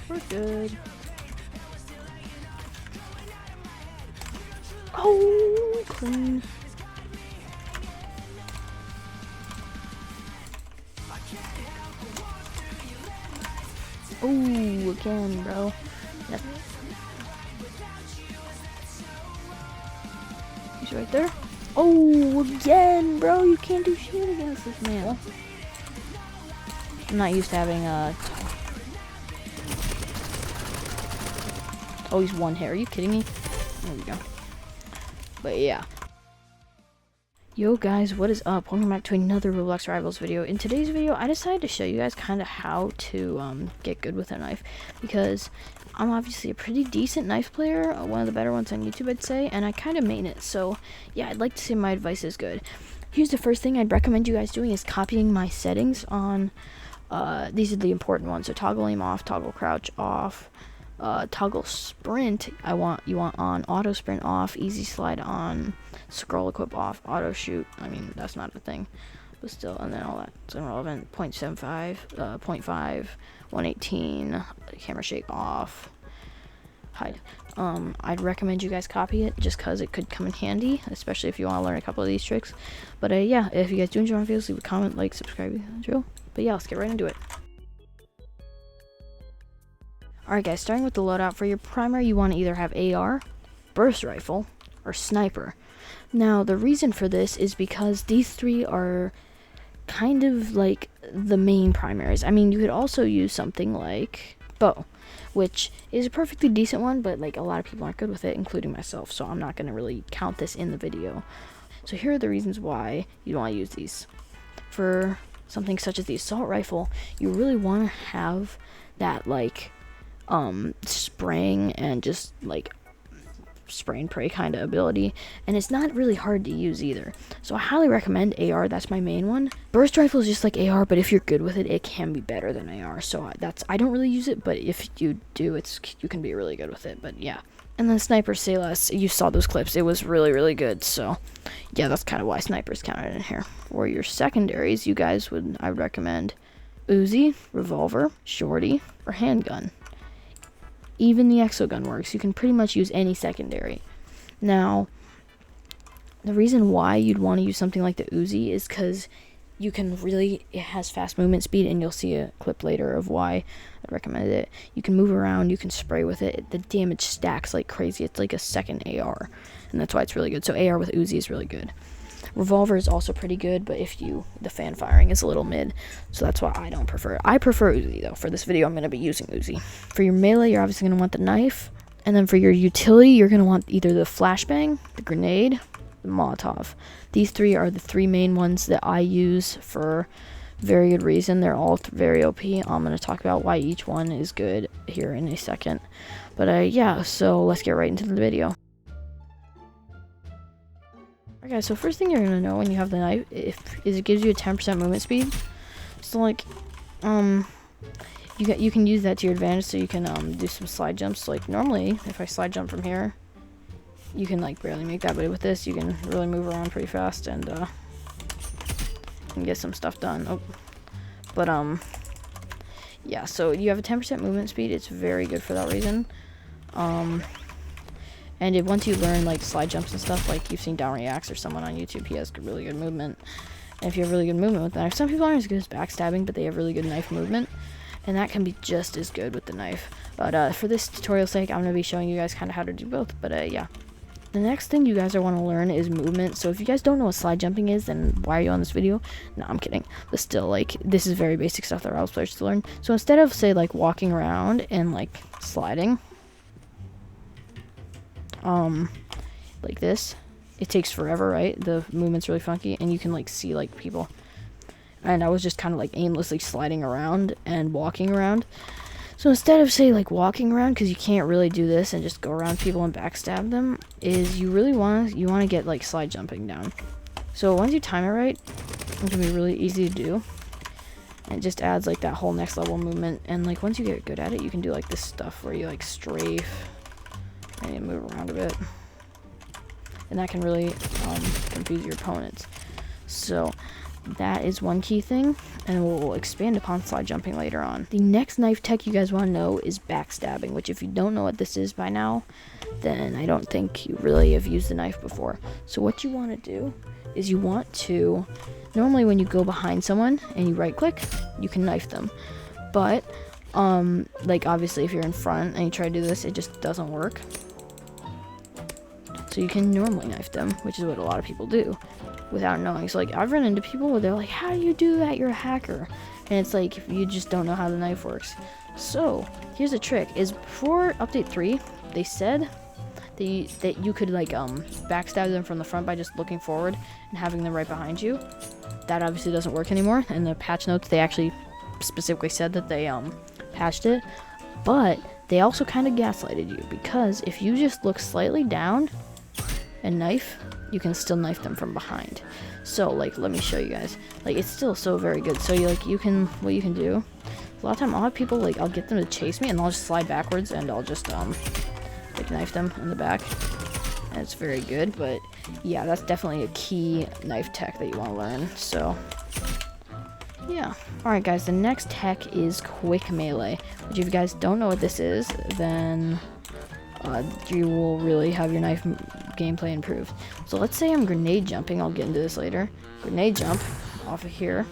We're good. Oh, clean. Oh, again, bro. Yep. He's right there. Oh, again, bro. You can't do shit against this man. I'm not used to having oh, he's one hit. Are you kidding me? There we go. But yeah. Yo guys, what is up? Welcome back to another Roblox Rivals video. In today's video, I decided to show you guys kind of how to get good with a knife, because I'm obviously a pretty decent knife player, one of the better ones on YouTube, I'd say, and I kind of main it. So yeah, I'd like to say my advice is good. Here's the first thing I'd recommend you guys doing is copying my settings on, these are the important ones. So toggle aim off, toggle crouch off, toggle sprint you want on, auto sprint off, easy slide on, scroll equip off, auto shoot, I mean that's not a thing, but still, and then all that's irrelevant. 0.75, 0.5, 118, camera shake off, hide. I'd recommend you guys copy it just because it could come in handy, especially if you want to learn a couple of these tricks. But yeah, if you guys do enjoy my videos, leave a comment, like, subscribe, drill. But yeah, let's get right into it. Alright guys, starting with the loadout, for your primary you want to either have AR, burst rifle, or sniper. Now the reason for this is because these three are kind of like the main primaries. I mean, you could also use something like bow, which is a perfectly decent one, but like a lot of people aren't good with it, including myself, so I'm not going to really count this in the video. So here are the reasons why you want to use these. For something such as the assault rifle, you really want to have that like spraying and just like spray and pray kind of ability, and it's not really hard to use either. So I highly recommend AR. That's my main one. Burst rifle is just like AR, but if you're good with it, it can be better than AR. So I don't really use it, but if you do, you can be really good with it. But yeah. And then sniper, say less. You saw those clips, it was really good. So yeah, that's kind of why snipers counted in here. For your secondaries, I would recommend Uzi, revolver, shorty, or handgun. Even the exogun works. You can pretty much use any secondary. Now, the reason why you'd want to use something like the Uzi is because it has fast movement speed, and you'll see a clip later of why I'd recommend it. You can move around, you can spray with it. The damage stacks like crazy. It's like a second AR, and that's why it's really good. So AR with Uzi is really good. Revolver is also pretty good, but the fan firing is a little mid, so that's why I don't prefer it. I prefer Uzi though. For this video, I'm going to be using Uzi. For your melee, you're obviously going to want the knife, and then for your utility, you're going to want either the flashbang, the grenade, the Molotov. These three are the three main ones that I use for very good reason. They're all very OP. I'm going to talk about why each one is good here in a second. But yeah, so let's get right into the video. Okay, so first thing you're gonna know when you have the knife is it gives you a 10% movement speed. So like, you can use that to your advantage. So you can do some slide jumps. Like normally, if I slide jump from here, you can like barely make that, but with this, you can really move around pretty fast and get some stuff done. Oh, but yeah. So you have a 10% movement speed. It's very good for that reason. And once you learn like slide jumps and stuff, like you've seen Davinci or someone on YouTube, he has really good movement. And if you have really good movement with the knife, some people aren't as good as backstabbing, but they have really good knife movement, and that can be just as good with the knife. But for this tutorial's sake, I'm going to be showing you guys kind of how to do both. But yeah. The next thing you guys are want to learn is movement. So if you guys don't know what slide jumping is, then why are you on this video? No, I'm kidding. But still, like, this is very basic stuff that Roblox players to learn. So instead of, say, like, walking around and, like, sliding, like this, it takes forever, right? The movement's really funky, and you can like see like people, and I was just kind of like aimlessly sliding around and walking around. So instead of say like walking around, because you can't really do this and just go around people and backstab them, is you want to get like slide jumping down. So once you time it right, it can be really easy to do, and it just adds like that whole next level movement. And like once you get good at it, you can do like this stuff where you like strafe and you move around a bit, and that can really confuse your opponents. So that is one key thing, and we'll expand upon slide jumping later on. The next knife tech you guys want to know is backstabbing, which if you don't know what this is by now, then I don't think you really have used the knife before. So what you want to do is you want to, normally when you go behind someone and you right click, you can knife them. But, like obviously if you're in front and you try to do this, it just doesn't work. So you can normally knife them, which is what a lot of people do without knowing. So like I've run into people where they're like, how do you do that? You're a hacker. And it's like, you just don't know how the knife works. So here's the trick, is before update 3, they said that you could like backstab them from the front by just looking forward and having them right behind you. That obviously doesn't work anymore. In the patch notes, they actually specifically said that they patched it. But they also kind of gaslighted you, because if you just look slightly down and knife, you can still knife them from behind. So like, let me show you guys. Like, it's still so very good. So what you can do, a lot of time I'll have people like, I'll get them to chase me and I'll just slide backwards and I'll just like knife them in the back, and it's very good. But yeah, that's definitely a key knife tech that you want to learn. So yeah. Alright guys, the next tech is quick melee, which if you guys don't know what this is, then you will really have your knife gameplay improved. So let's say I'm grenade jumping, I'll get into this later. Grenade jump off of here.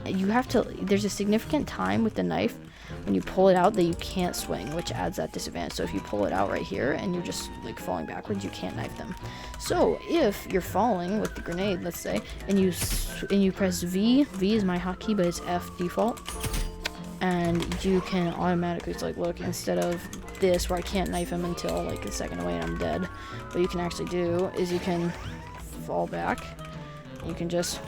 You have to, there's a significant time with the knife when you pull it out that you can't swing, which adds that disadvantage. So if you pull it out right here and you're just like falling backwards, you can't knife them. So if you're falling with the grenade, let's say, and you press V is my hotkey, but it's F default, and you can automatically, it's like, look, instead of this where I can't knife him until like a second away and I'm dead, what you can actually do is you can fall back, you can just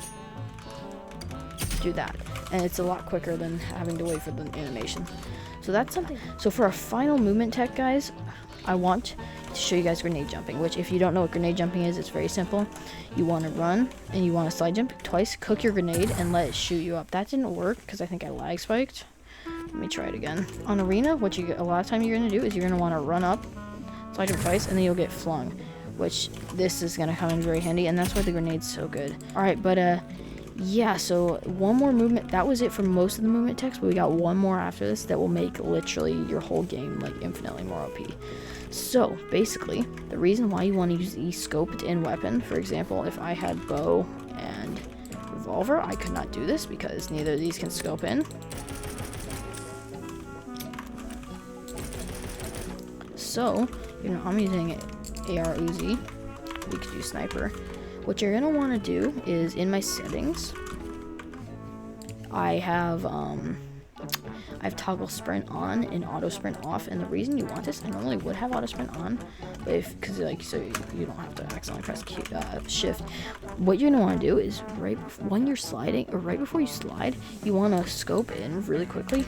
do that, and it's a lot quicker than having to wait for the animation. So that's something. So for our final movement tech, guys, I want to show you guys grenade jumping, which if you don't know what grenade jumping is, it's very simple. You want to run and you want to slide jump twice, cook your grenade, and let it shoot you up. That didn't work because I think I lag spiked. Let me try it again. On arena, what you a lot of time you're going to do is you're going to want to run up, slide jump twice, and then you'll get flung, which this is going to come in very handy, and that's why the grenade's so good. Alright, but yeah, so one more movement. That was it for most of the movement techs, but we got one more after this that will make literally your whole game like infinitely more OP. So basically, the reason why you want to use the scoped in weapon, for example, if I had bow and revolver, I could not do this because neither of these can scope in. So, you know, I'm using AR Uzi. We could do sniper. What you're gonna want to do is in my settings, I have toggle sprint on and auto sprint off, and the reason you want this, I normally would have auto sprint on, but because like so you don't have to accidentally press shift. What you're gonna want to do is when you're sliding, or right before you slide, you want to scope in really quickly,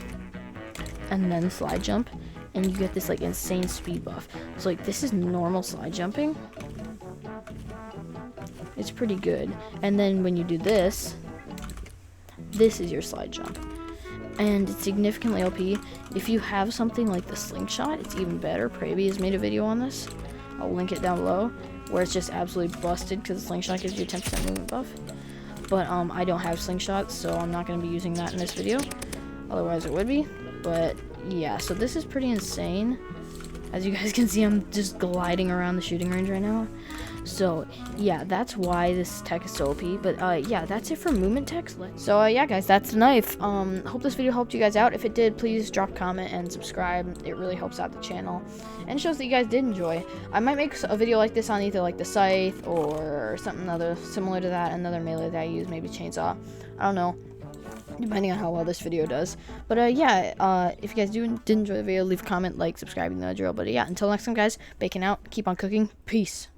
and then slide jump, and you get this like insane speed buff. So like this is normal slide jumping. It's pretty good. And then when you do this, this is your slide jump. And it's significantly OP. If you have something like the slingshot, it's even better. Pravy has made a video on this. I'll link it down below, where it's just absolutely busted because the slingshot gives you a 10% movement buff. But I don't have slingshot, so I'm not going to be using that in this video. Otherwise it would be. But yeah, so this is pretty insane. As you guys can see, I'm just gliding around the shooting range right now. So yeah, that's why this tech is so OP. But yeah, that's it for movement techs. So yeah guys, that's the knife. Hope this video helped you guys out. If it did, please drop a comment and subscribe. It really helps out the channel and shows that you guys did enjoy. I might make a video like this on either like the scythe or something other similar to that, another melee that I use, maybe chainsaw, I don't know, depending on how well this video does. But yeah, if you guys did enjoy the video, leave a comment, like, subscribe, you know the drill. But yeah, until next time guys, bacon out, keep on cooking, peace.